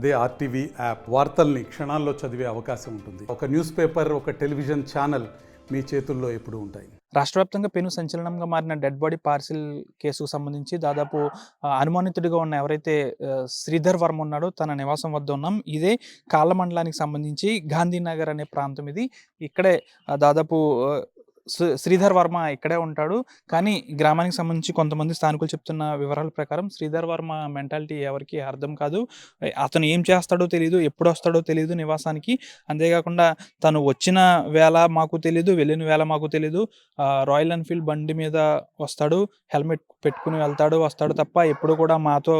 అదే RTV app వార్తల్ని క్షణాల్లో చదివే అవకాశం ఉంటుంది. ఒక న్యూస్ పేపర్, ఒక టెలివిజన్ ఛానల్ మీ చేతుల్లో ఎప్పుడూ ఉంటాయి. రాష్ట్ర వ్యాప్తంగా పెను సంచలనంగా మారిన డెడ్ బాడీ పార్సిల్ కేసుకు సంబంధించి దాదాపు అనుమానితుడిగా ఉన్న ఎవరైతే శ్రీధర్ వర్మ ఉన్నాడో తన నివాసం వద్ద ఉన్నాం. ఇదే కాళ్ళ మండలానికి సంబంధించి గాంధీనగర్ అనే ప్రాంతం ఇది. ఇక్కడే దాదాపు శ్రీధర్ వర్మ ఇక్కడే ఉంటాడు. కానీ గ్రామానికి సంబంధించి కొంతమంది స్థానికులు చెప్తున్న వివరాల ప్రకారం శ్రీధర్ వర్మ మెంటాలిటీ ఎవరికి అర్థం కాదు. అతను ఏం చేస్తాడో తెలియదు, ఎప్పుడు వస్తాడో తెలియదు నివాసానికి. అంతేకాకుండా తను వచ్చిన వేళ మాకు తెలీదు, వెళ్ళిన వేళ మాకు తెలీదు. రాయల్ ఎన్ఫీల్డ్ బండి మీద వస్తాడు, హెల్మెట్ పెట్టుకుని వెళ్తాడు, వస్తాడు తప్ప ఎప్పుడు కూడా మాతో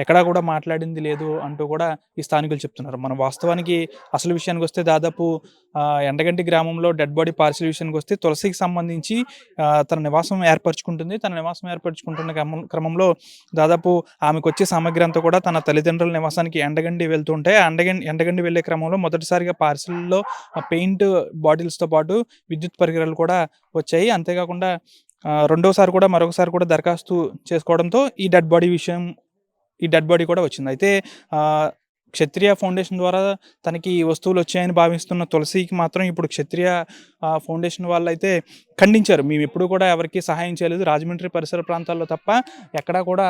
ఎక్కడా కూడా మాట్లాడింది లేదు అంటూ కూడా ఈ స్థానికులు చెప్తున్నారు. మన వాస్తవానికి అసలు విషయానికి వస్తే దాదాపు ఎండగంటి గ్రామంలో డెడ్ బాడీ పార్సిల్ విషయానికి వస్తే తులసికి సంబంధించి తన నివాసం ఏర్పరచుకుంటుంది. తన నివాసం ఏర్పరచుకుంటున్న క్రమంలో దాదాపు ఆమెకు వచ్చే సామగ్రి అంతా కూడా తన తల్లిదండ్రుల నివాసానికి ఎండగండి వెళ్తూ ఉంటాయి. ఎండగండి వెళ్లే క్రమంలో మొదటిసారిగా పార్సిల్లో పెయింట్ బాటిల్స్తో పాటు విద్యుత్ పరికరాలు కూడా వచ్చాయి. అంతేకాకుండా మరొకసారి కూడా దరఖాస్తు చేసుకోవడంతో ఈ డెడ్ బాడీ కూడా వచ్చింది. అయితే క్షత్రియ ఫౌండేషన్ ద్వారా తనకి వస్తువులు వచ్చాయని భావిస్తున్న తులసికి మాత్రం ఇప్పుడు క్షత్రియ ఫౌండేషన్ వాళ్ళు అయితే ఖండించారు. మేము ఎప్పుడు కూడా ఎవరికి సహాయం చేయలేదు, రాజమండ్రి పరిసర ప్రాంతాల్లో తప్ప ఎక్కడా కూడా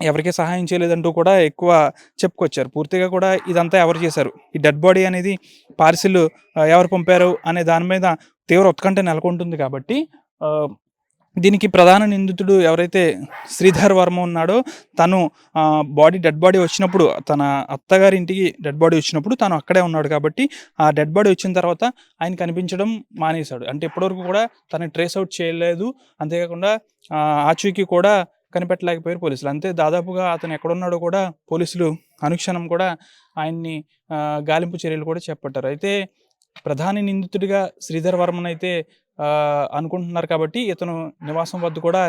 ఎవరికి సహాయం చేయలేదంటూ కూడా ఎక్కువ చెప్పుకొచ్చారు. పూర్తిగా కూడా ఇదంతా ఎవరు చేశారు, ఈ డెడ్ బాడీ అనేది పార్సిల్ ఎవరు పంపారు అనే దాని మీద తీవ్ర ఉత్కంఠ నెలకొంటుంది. కాబట్టి దీనికి ప్రధాన నిందితుడు ఎవరైతే శ్రీధర్ వర్మ ఉన్నాడో తను డెడ్ బాడీ వచ్చినప్పుడు, తన అత్తగారి ఇంటికి డెడ్ బాడీ వచ్చినప్పుడు తను అక్కడే ఉన్నాడు. కాబట్టి ఆ డెడ్ బాడీ వచ్చిన తర్వాత ఆయన కనిపించడం మానేశాడు. అంటే ఇప్పటివరకు కూడా తను ట్రేస్ అవుట్ చేయలేదు. అంతేకాకుండా ఆచూకీ కూడా కనిపెట్టలేకపోయారు పోలీసులు. అంతే దాదాపుగా అతను ఎక్కడున్నాడో కూడా పోలీసులు అనుక్షణం కూడా ఆయన్ని గాలింపు చర్యలు కూడా చేపట్టారు. అయితే ప్రధాన నిందితుడిగా శ్రీధర్ వర్మన్ అయితే అనుకుంటున్నారు. కాబట్టి ఇతను నివాసం వద్ద కూడా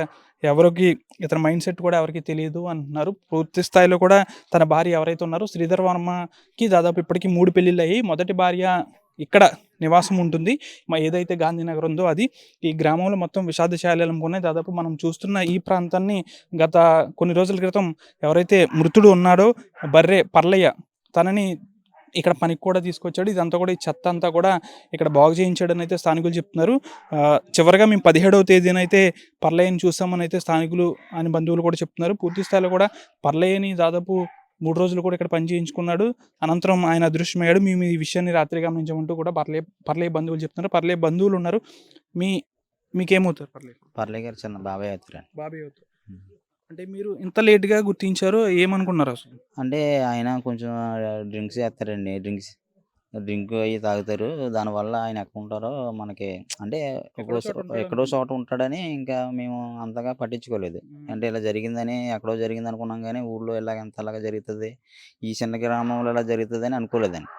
ఇతని మైండ్ సెట్ కూడా ఎవరికి తెలియదు అంటున్నారు. పూర్తి స్థాయిలో కూడా తన భార్య ఎవరైతే ఉన్నారో శ్రీధర్ వర్మకి దాదాపు ఇప్పటికీ 3 పెళ్ళిళ్ళు అయ్యాయి. మొదటి భార్య ఇక్కడ నివాసం ఉంటుంది. ఏదైతే గాంధీనగర్ ఉందో అది. ఈ గ్రామంలో మొత్తం విషాదశాలలు ఉన్నాయి. దాదాపు మనం చూస్తున్న ఈ ప్రాంతాన్ని గత కొన్ని రోజుల క్రితం ఎవరైతే మృతుడు ఉన్నాడో బర్రె పర్లయ్య, తనని ఇక్కడ పనికి కూడా తీసుకొచ్చాడు. ఇదంతా కూడా ఈ చెత్త అంతా కూడా ఇక్కడ బాగు చేయించాడని అయితే స్థానికులు చెప్తున్నారు. చివరిగా మేము 17వ తేదీన అయితే పర్లయ్యని చూసామని అయితే స్థానికులు అని బంధువులు కూడా చెప్తున్నారు. పూర్తి స్థాయిలో కూడా పర్లయ్యని దాదాపు 3 రోజులు కూడా ఇక్కడ పని చేయించుకున్నాడు. అనంతరం ఆయన అదృశ్యమయ్యాడు. మేము ఈ విషయాన్ని రాత్రి గమనించమంటూ కూడా పర్లయ్య బంధువులు చెప్తున్నారు. పర్లయ్య బంధువులు ఉన్నారు. మీకేమవుతారు పర్లయ్య గారు చిన్న బాబాయ్ అవుతారు. అంటే మీరు ఇంత లేట్గా గుర్తించారు, ఏమనుకున్నారు అసలు? అంటే ఆయన కొంచెం డ్రింక్స్ చేస్తారండి. డ్రింక్ అవి తాగుతారు. దానివల్ల ఆయన ఎక్కడ ఉంటారో మనకి అంటే ఎక్కడో చోట ఉంటాడని ఇంకా మేము అంతగా పట్టించుకోలేదు. అంటే ఇలా జరిగిందని ఎక్కడో జరిగింది అనుకున్నాం, కానీ ఊళ్ళో ఎంతలాగా జరుగుతుంది, ఈ చిన్న గ్రామంలో ఇలా జరుగుతుంది అని అనుకోలేదండి.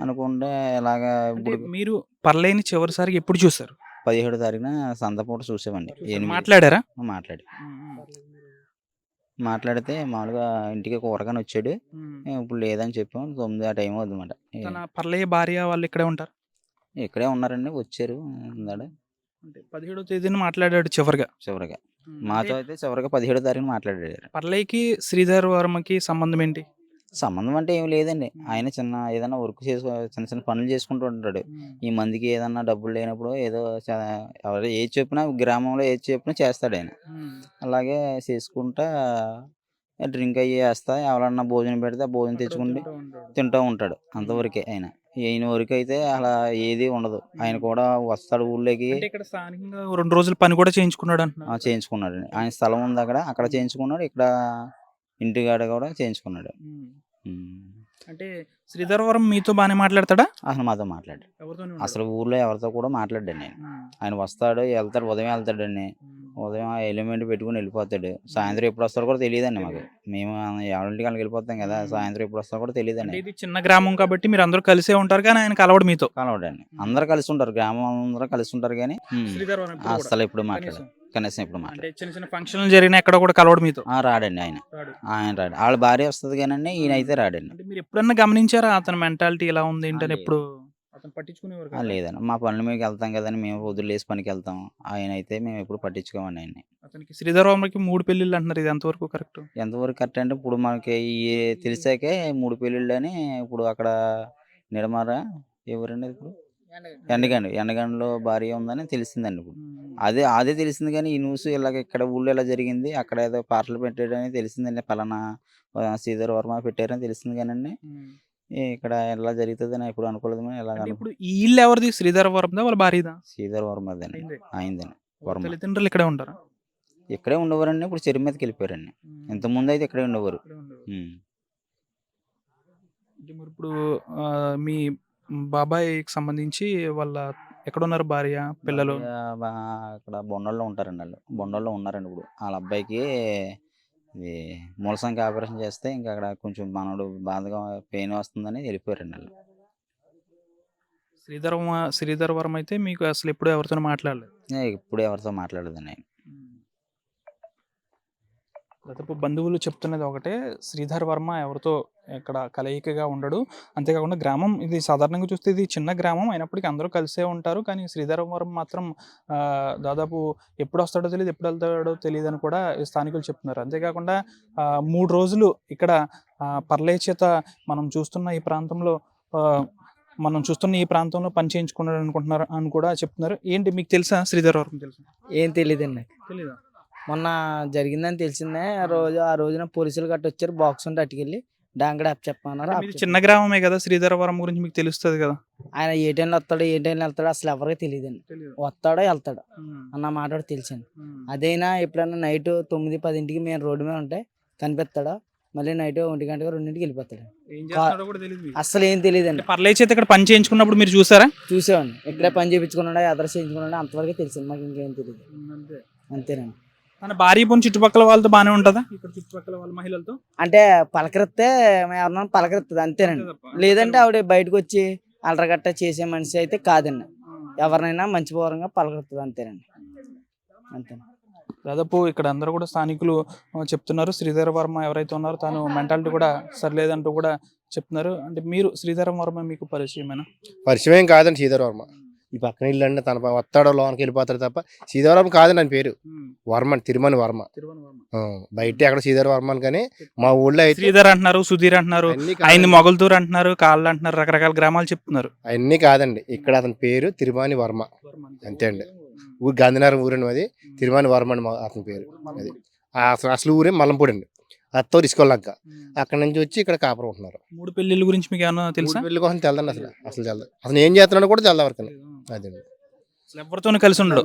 అనుకుంటే ఇలాగా ఇప్పుడు మీరు పర్లేని చివరిసారిగా ఎప్పుడు చూసారు? 17వ తారీఖున సందపూట చూసామండి. మాట్లాడారా? మాట్లాడితే మామూలుగా ఇంటికి కూరగానే వచ్చాడు. ఇప్పుడు లేదని చెప్పాము. 9 ఆ టైం అవుతుంది అన్నమాట. తన పర్లయ్య భార్య వాళ్ళు ఇక్కడే ఉంటారు? ఇక్కడే ఉన్నారండి, వచ్చారు. 17వ తేదీన మాట్లాడాడు చివరిగా. మాతో అయితే చివరిగా 17వ తారీఖున మాట్లాడాడు. పర్లయ్యకి శ్రీధర్ వర్మకి సంబంధం ఏంటి? సంబంధం అంటే ఏమి లేదండి. ఆయన ఏదైనా వర్క్ చిన్న చిన్న పనులు చేసుకుంటూ ఉంటాడు. ఈ మందికి ఏదన్నా డబ్బులు లేనప్పుడు ఏదో ఎవరు ఏది చెప్పినా, గ్రామంలో ఏది చెప్పినా చేస్తాడు ఆయన. అలాగే చేసుకుంటా డ్రింక్ అయ్యి వేస్తా, ఎవరన్నా భోజనం పెడితే ఆ భోజనం తెచ్చుకుంటే తింటూ ఉంటాడు. అంతవరకే ఈయన వరకు అయితే అలా ఏది ఉండదు. ఆయన కూడా వస్తాడు ఊళ్ళోకి. ఇక్కడ స్థానికంగా 2 రోజులు పని కూడా చేయించుకున్నాడు. ఆయన స్థలం ఉంది అక్కడ చేయించుకున్నాడు. ఇక్కడ ఇంటికాడ కూడా చేయించుకున్నాడు. అంటే శ్రీధర్ వర్మ మీతో బాగానే మాట్లాడతాడా? అసలు మాతో మాట్లాడు. అసలు ఊర్లో ఎవరితో కూడా మాట్లాడాడు. ఆయన వస్తాడు, వెళ్తాడు, ఉదయం వెళ్తాడండి. ఉదయం ఎలిమెంట్ పెట్టుకుని వెళ్ళిపోతాడు. సాయంత్రం ఎప్పుడు వస్తాడో కూడా తెలియదండి మాకు. మేము ఎవరింటికి వాళ్ళకి వెళ్ళిపోతాం కదా, సాయంత్రం ఎప్పుడు వస్తాడో కూడా తెలియదండి. ఇది చిన్న గ్రామం కాబట్టి మీరు అందరూ కలిసే ఉంటారు, కానీ ఆయన కలవడండి. అందరు కలిసి ఉంటారు, గ్రామం అందరూ కలిసి ఉంటారు, కానీ అసలు ఎప్పుడు మాట్లాడారు. కనీసం ఇప్పుడు చిన్న చిన్న ఫంక్షన్లు జరిగినా ఎక్కడ కూడా కలవడం మీతో రాడండి. ఆయన రాడు. వాళ్ళ భార్య వస్తుంది కానీ ఈయన అయితే రాడండి. మీరు ఎప్పుడన్నా గమనించారా అతని మెంటాలిటీ ఎలా ఉంది ఏంటని? ఎప్పుడు అతను పట్టించుకునేవారు ఆ, కదా? లేదండి. మా పనుల మీదకి వెళ్తాం కదని మేము వదిలేసి పనికి వెళ్తాం. ఆయన అయితే మేము ఎప్పుడు పట్టించుకోమండి ఆయన్ని. అతనికి శ్రీధర్ వర్మకి 3 పెళ్ళిళ్ళు అంటున్నారు. ఇది ఎంతవరకు కరెక్ట్? ఎంతవరకు కరెక్ట్ అంటే ఇప్పుడు మనకి ఈ తెలిసాకే 3 పెళ్ళిళ్ళని ఇప్పుడు అక్కడ నిడమర ఎవరండి ఇప్పుడు ఎండగండిలో భార్య ఉందని తెలిసిందండి ఇప్పుడు. అదే తెలిసింది కానీ ఈ న్యూస్ ఇలాగ ఇక్కడ ఊళ్ళో ఇలా జరిగింది అక్కడ ఏదో పాటలు పెట్టాడని తెలిసిందండి. పలానా శ్రీధర్ వర్మ పెట్టారని తెలిసింది కానండి ఇక్కడ ఇలా జరుగుతుందని ఎప్పుడు అనుకోలేదు. ఇలాగ అంటే ఇప్పుడు ఈ ఇల్లు ఎవరిది? శ్రీధర్ వర్మదా వాళ్ళ భార్యదా? శ్రీధర్ వర్మదండి. అయిందే. అయిందండి వాళ్ళ వర్మ. తల్లిదండ్రులు ఇక్కడే ఉంటారా? ఇక్కడే ఉండేవారండి. ఇప్పుడు చెరువు మీదకి వెళ్ళిపోయారండి. ఇంతకుముందు అయితే ఇక్కడే ఉండేవారు. ఇక్కడే ఉండేవారు. ఉమ్. అంటే మరి ఇప్పుడు మీ బాబాయ్‌కి సంబంధించి వాళ్ళ ఎక్కడున్నారు భార్య, పిల్లలు? భార్య అక్కడ బొండల్లో ఉంటారండి వాళ్ళు. బొండల్లో ఉన్నారండి ఇప్పుడు. వాళ్ళ అబ్బాయికి ఇది మూలసంక ఆపరేషన్ చేస్తే ఇంకా అక్కడ కొంచెం మనోడు బాధగా పెయిన్ వస్తుందని వెళ్ళిపోయారండి వాళ్ళు. శ్రీధర్ వర్మ అయితే మీకు అసలు ఎప్పుడు ఎవరితోనూ మాట్లాడలేదు. ఇప్పుడు ఎవరితో మాట్లాడదండి ఆయన. దాదాపు బంధువులు చెప్తున్నది ఒకటే, శ్రీధర్ వర్మ ఎవరితో ఇక్కడ కలయికగా ఉండడు. అంతేకాకుండా గ్రామం ఇది సాధారణంగా చూస్తే ఇది చిన్న గ్రామం అయినప్పటికీ అందరూ కలిసే ఉంటారు. కానీ శ్రీధర్ వర్మ మాత్రం దాదాపు ఎప్పుడు వస్తాడో తెలియదు, ఎప్పుడు వెళ్తాడో తెలియదని కూడా ఈ స్థానికులు చెప్తున్నారు. అంతేకాకుండా 3 రోజులు ఇక్కడ పరలేచేత మనం చూస్తున్న ఈ ప్రాంతంలో పని చేయించుకున్నాడు అనుకుంటున్నారు అని కూడా చెప్తున్నారు. ఏంటి మీకు తెలుసా శ్రీధర్ వర్మ? తెలుసా? ఏం తెలియదండి. తెలీదా? మొన్న జరిగిందని తెలిసిందే. ఆ రోజున పోలీసులు గట్ట వచ్చారు. బాక్స్ ఉంటే అట్టుకెళ్ళి డాంగడ అప్ చెప్పమన్నారు. మీది చిన్న గ్రామమే కదా, శ్రీధర్ వర్మ గురించి మీకు తెలుస్తుంది కదా? ఆయన ఏ టైంలో వస్తాడు ఏ టైంలో వెళ్తాడో అసలు ఎవరికి తెలియదండి. వస్తాడో వెళ్తాడో అన్న మాట కూడా తెలిసింది. అదైనా ఎప్పుడన్నా నైట్ 9-10 మేము రోడ్డు మీద ఉంటే కనిపిస్తాడో మళ్ళీ నైట్ 1 గంటగా 2కి వెళ్ళిపోతాడు. ఏం చేస్తున్నాడో కూడా తెలీదు మీకు? అసలు ఏం తెలియదండి. పర్లేచేత ఇక్కడ పని చేయించుకున్నప్పుడు మీరు చూసారా? చూసామండి. ఇక్కడే పని చేయించుకున్నాడు, అదర్స్ చేయించుకున్నాడు, అంతవరకే తెలిసింది. మాకు ఇంకేం తెలియదు. అంతేనండి. మన భార్య పోని చుట్టుపక్కల వాళ్ళతో బాగానే ఉంటుందా? ఇక్కడ చుట్టుపక్కల వాళ్ళ మహిళలతో అంటే పలకరిస్తే ఎవరన్నా పలకరిస్తుంది అంతేనండి. లేదంటే ఆవిడ బయటకు వచ్చి అలరగట్ట చేసే మనిషి అయితే కాదండి. ఎవరినైనా మంచి పూర్వంగా పలకరిస్తుంది అంతేనండి. అంతేనండి. దాదాపు ఇక్కడ అందరూ కూడా స్థానికులు చెప్తున్నారు శ్రీధర్ వర్మ ఎవరైతే ఉన్నారో తను మెంటాలిటీ కూడా సరిలేదంటూ కూడా చెప్తున్నారు. అంటే మీరు శ్రీధర్ వర్మ మీకు పరిచయమేనా? పరిచయం కాదండి శ్రీధర్ వర్మ. ఈ పక్కన ఇల్లు అండి తన వస్తాడో లోనికి వెళ్ళిపోతాడు తప్ప శ్రీధర్ వర్మ కాదండి ఆయన పేరు. వర్మ తిరుమని వర్మ. బయట అక్కడ శ్రీధర్ వర్మ కానీ మా ఊళ్ళో అయితే శ్రీధర్ అంటున్నారు, సుధీర్ అంటున్నారు, ఆయన మొగల్తూరు అంటున్నారు, కాళ్ళు అంటున్నారు, రకరకాల గ్రామాలు చెప్తున్నారు. అవన్నీ కాదండి. ఇక్కడ అతని పేరు తిరుమని వర్మ అంతే అండి. ఊరు గాంధీనగరం ఊరండి అది. తిరుమని వర్మ అండి అతని పేరు. అది అసలు ఊరే మల్లంపూడి అండి. అత్తో ఇసుకోలేక అక్కడ నుంచి వచ్చి ఇక్కడ కాపురం ఉంటున్నారు. 3 పెళ్లిళ్ళ గురించి మీకు ఏమన్నా తెలుసా? పెళ్లి కోసం తెలదండి అసలు తెలదు. అసలు ఏం చేస్తున్నాడో కూడా తెలదు ఎవరికి. అదండి. ఎవరితో కలిసి ఉండడు.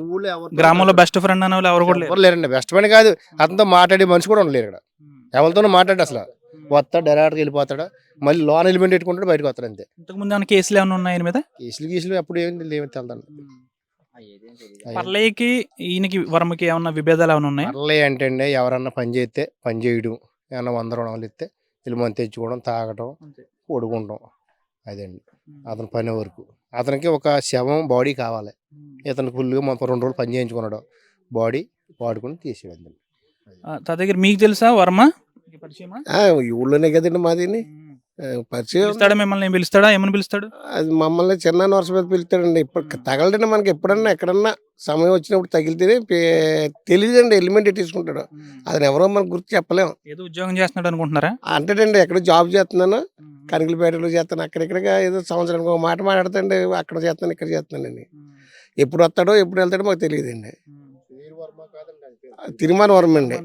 గ్రామంలో బెస్ట్ ఫ్రెండ్ అనే వాళ్ళు ఎవరు కూడా లేరండి. బెస్ట్ ఫ్రెండ్ కాదు, అతనితో మాట్లాడే మనిషి కూడా ఉండలేరు ఇక్కడ. ఎవరితోనూ మాట్లాడు అసలు. వస్తాడు డైరెక్ట్గా వెళ్ళిపోతాడు, మళ్ళీ లోన్ ఎలిమెంట్ పెట్టుకుంటాడు, బయటకు వస్తాడు అంతే. ఇంతకుముందు ఏమైనా కేసులు ఏమైనా ఉన్నాయి ఆయన మీద? కేసులు ఎప్పుడు ఏమి తెలదండి. పర్లేకి ఈయనకి వర్మకి ఏమన్నా విభేదాలు ఏమైనా ఉన్నాయి? పర్లే అంటే అండి ఎవరన్నా పని చేస్తే పని చేయడం, ఏమన్నా 100 రుణాలు ఇస్తే మంది తెచ్చుకోవడం, తాగటం, పడుకుంటాం. అదండి అతని పని వరకు. అతనికి ఒక శవం బాడీ కావాలి. ఇతను ఫుల్గా మొత్తం 2 రోజులు పని చేయించుకున్నాడు, బాడీ వాడుకుని తీసేయండి. దగ్గర మీకు తెలుసా వర్మ? ఈ ఊళ్ళోనే కదండి మాది పరిచయం. మిమ్మల్ని పిలుస్తాడా? ఏమని పిలుస్తాడు? అది మమ్మల్ని చిన్న వర్ష మీద పిలుస్తాడండి. ఇప్పుడు తగలడండి మనకి ఎప్పుడన్నా ఎక్కడన్నా సమయం వచ్చినప్పుడు తగిలితేనే తెలియదండి. ఎలిమెంట్ తీసుకుంటాడు. అది ఎవరో మనకు గుర్తు చెప్పలేము. ఏదో ఉద్యోగం చేస్తున్నాడు అనుకుంటున్నారా? అంటేనండి ఎక్కడ జాబ్ చేస్తున్నాను, కనికలపేటలో చేస్తాను, అక్కడిక్కడగా ఏదో సంవత్సరానికి ఒక మాట మాట్లాడుతాండి. అక్కడ చేస్తాను ఇక్కడ చేస్తున్నానండి. ఎప్పుడు వస్తాడో ఎప్పుడు వెళ్తాడో మాకు తెలియదండి. తిరుమల వర్మ అండి.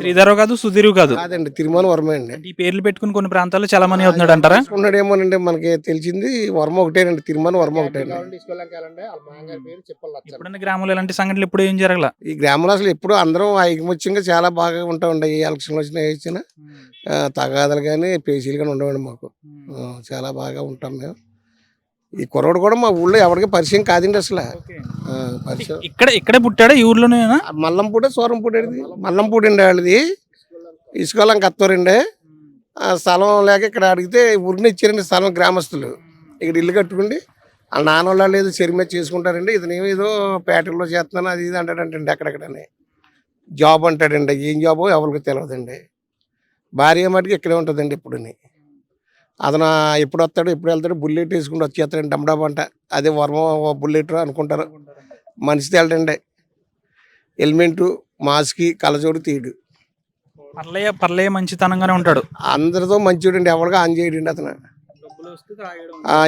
శ్రీధర్ కాదు, సుధీర్ కాదు కాదండి, తిరుమల వర్మ అండి. ఈ పేర్లు పెట్టుకుని కొన్ని ప్రాంతాల్లో చాలా మంది అవుతున్నాడు అంటారా? ఉన్నాడేమోనండి, మనకి తెలిసింది వర్మ ఒకటేనండి. తిరుమల వర్మ ఒకటేనండి. ఎప్పుడైనా గ్రామంలో ఇలాంటి సంఘటనలు ఎప్పుడు ఏం జరగల. ఈ గ్రామంలో అసలు ఎప్పుడు అందరం ఐకమత్యంగా చాలా బాగా ఉంటామండి. ఏ ఎలక్షన్లు వచ్చినా ఇచ్చినా తగాదాలు కానీ పేసీలు కానీ ఉండవండి. మాకు చాలా బాగా ఉంటాం మేము. ఈ కుర్రోడు కూడా మా ఊళ్ళో ఎవరికి పరిచయం కాదండి అసలు. పరిచయం ఇక్కడే పుట్టాడా ఈ ఊర్లోనే? మల్లంపూడి సోరంపూడి అండి. మల్లంపూడి అండి వాళ్ళది. ఇసుకోలం కత్తూరండి. స్థలం లేక ఇక్కడ అడిగితే ఊరిని ఇచ్చారండి స్థలం గ్రామస్తులు. ఇక్కడ ఇల్లు కట్టుకుండి వాళ్ళ నాన్న వాళ్ళు ఏదో చెరి మీద చేసుకుంటారండి. ఇతనేమో ఏదో పేటల్లో చేస్తున్నాను అది ఇది అంటాడంటండి. అక్కడక్కడనే జాబ్ అంటాడండి. ఏం జాబో ఎవరికి తెలియదండి. భార్య మటుకు ఇక్కడే ఉంటుందండి. ఇప్పుడు అతను ఎప్పుడు వస్తాడు ఎప్పుడు వెళ్తాడు బుల్లెట్ వేసుకుంటూ వచ్చేస్తాడు డమ్డబ్ అంట అదే వర్మ బుల్లెట్ అనుకుంటారు. మనిషి తేలడండి హెల్మెట్ మాస్క్కి కళ్ళజోడు తీయడు. పర్లయ్య మంచితనంగానే ఉంటాడు. అందరితో మంచివాడండి ఎవరికి ఆన్ చేయడండి అతను.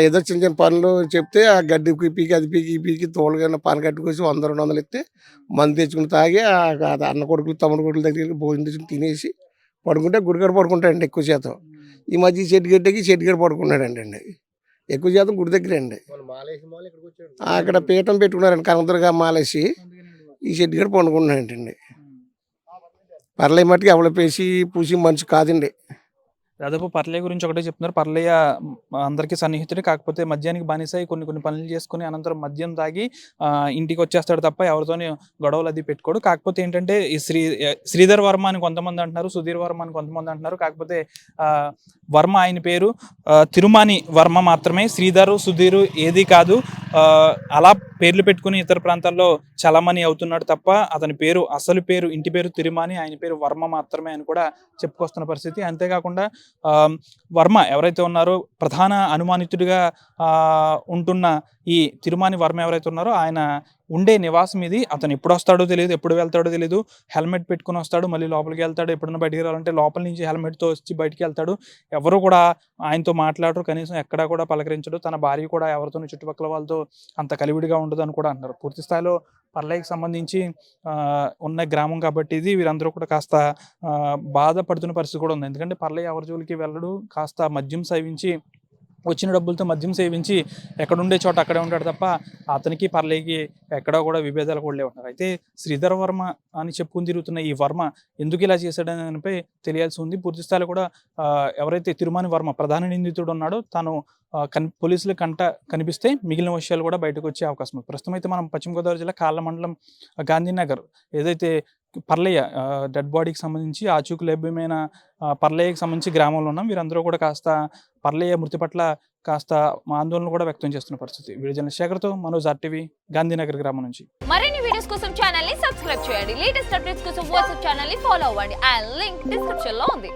ఏదో చిన్న చిన్న పనులు చెప్తే ఆ గడ్డి పీకి అది పీకి ఈ పీకి తోలుగా పని కట్టుకొచ్చి 100-200 ఇస్తే మందు తెచ్చుకుని తాగి అన్న కొడుకులు తమ్ముడు కొడుకుల దగ్గరికి భోజనం తెచ్చుకుని తినేసి పడుకుంటే గుడిగడ పడుకుంటాడండి ఎక్కువ శాతం. ఈ మధ్య చెట్టుగడ్డ పడుకున్నాడండి అండి ఎక్కువ శాతం గుడి దగ్గరే అండి. అక్కడ పీఠం పెట్టుకున్నారండి కనకదుర్గా మాలేసి ఈ చెట్టుగడ పండుకున్నాడండి. పర్లే మట్టుకు ఎవరి పేసి పూసి మనిషి కాదండి. దాదాపు పర్లయ్య గురించి ఒకటే చెప్తున్నారు. పర్లయ్య అందరికీ సన్నిహితుడే, కాకపోతే మద్యానికి బానిసై కొన్ని పనులు చేసుకుని అనంతరం మద్యం తాగి ఇంటికి వచ్చేస్తాడు తప్ప ఎవరితోని గొడవలు అది పెట్టుకోడు. కాకపోతే ఏంటంటే ఈ శ్రీధర్ వర్మ అని కొంతమంది అంటున్నారు, సుధీర్ వర్మ అని కొంతమంది అంటున్నారు. కాకపోతే వర్మ ఆయన పేరు తిరుమాని వర్మ మాత్రమే, శ్రీధరు సుధీరు ఏది కాదు. అలా పేర్లు పెట్టుకుని ఇతర ప్రాంతాల్లో చలామణి అవుతున్నాడు తప్ప అతని పేరు అసలు పేరు ఇంటి పేరు తిరుమాని, ఆయన పేరు వర్మ మాత్రమే అని కూడా చెప్పుకొస్తున్న పరిస్థితి. అంతేకాకుండా వర్మ ఎవరైతే ఉన్నారో ప్రధాన అనుమానితుడిగా ఉంటున్న ఈ తిరుమాని వర్మ ఎవరైతే ఉన్నారో ఆయన ఉండే నివాసం ఇది. అతను ఎప్పుడు వస్తాడో తెలియదు, ఎప్పుడు వెళ్తాడో తెలియదు. హెల్మెట్ పెట్టుకుని వస్తాడు, మళ్ళీ లోపలికి వెళ్తాడు. ఎప్పుడైనా బయటికి రావాలంటే లోపల నుంచి హెల్మెట్తో వచ్చి బయటికి వెళ్తాడు. ఎవరు కూడా ఆయనతో మాట్లాడరు, కనీసం ఎక్కడా కూడా పలకరించడు. తన భార్య కూడా ఎవరితో చుట్టుపక్కల వాళ్ళతో అంత కలివిడిగా ఉండదు అని కూడా అంటారు. పూర్తి స్థాయిలో పర్లయ్యకి సంబంధించి ఉన్న గ్రామం కాబట్టి ఇది వీరందరూ కూడా కాస్త బాధపడుతున్న పరిస్థితి కూడా ఉంది. ఎందుకంటే పర్లయ్య ఎవరి జోలికి వెళ్ళడు, కాస్త మద్యం సేవించి వచ్చిన డబ్బులతో మద్యం సేవించి ఎక్కడుండే చోట అక్కడే ఉంటాడు తప్ప అతనికి పర్లేకి ఎక్కడా కూడా విభేదాలు కూడా లేవు. అయితే శ్రీధర్ వర్మ అని చెప్పుకుని తిరుగుతున్న ఈ వర్మ ఎందుకు ఇలా చేశాడని దానిపై తెలియాల్సి ఉంది. పూర్తి స్థాయిలో కూడా ఎవరైతే తిరుమాని వర్మ ప్రధాన నిందితుడు ఉన్నాడో తాను పోలీసుల కంట కనిపిస్తే మిగిలిన విషయాలు కూడా బయటకు వచ్చే అవకాశం ఉంది. ప్రస్తుతం అయితే మనం పశ్చిమ గోదావరి జిల్లా కాళ్ళ మండలం గాంధీనగర్ ఏదైతే పర్లయ్య డెడ్ బాడీకి సంబంధించి ఆచూకు లభ్యమైన పర్లయ్యకి సంబంధించి గ్రామంలో ఉన్నాం. వీరందరూ కూడా కాస్త పర్లయ్య మృతి పట్ల కాస్త ఆందోళన కూడా వ్యక్తం చేస్తున్న పరిస్థితి. వీడియో జర్నలిస్ట్ శేఖర్తో మనోజ్ RTV గాంధీనగర్ గ్రామం నుంచి. మరిన్ని వీడియోస్ కోసం ఛానల్ ని సబ్స్క్రైబ్ చేయండి. లేటెస్ట్ అప్డేట్స్ కోసం వాట్సాప్ ఛానల్ ని ఫాలో అవ్వండి. ఆ లింక్ డిస్క్రిప్షన్ లో ఉంది.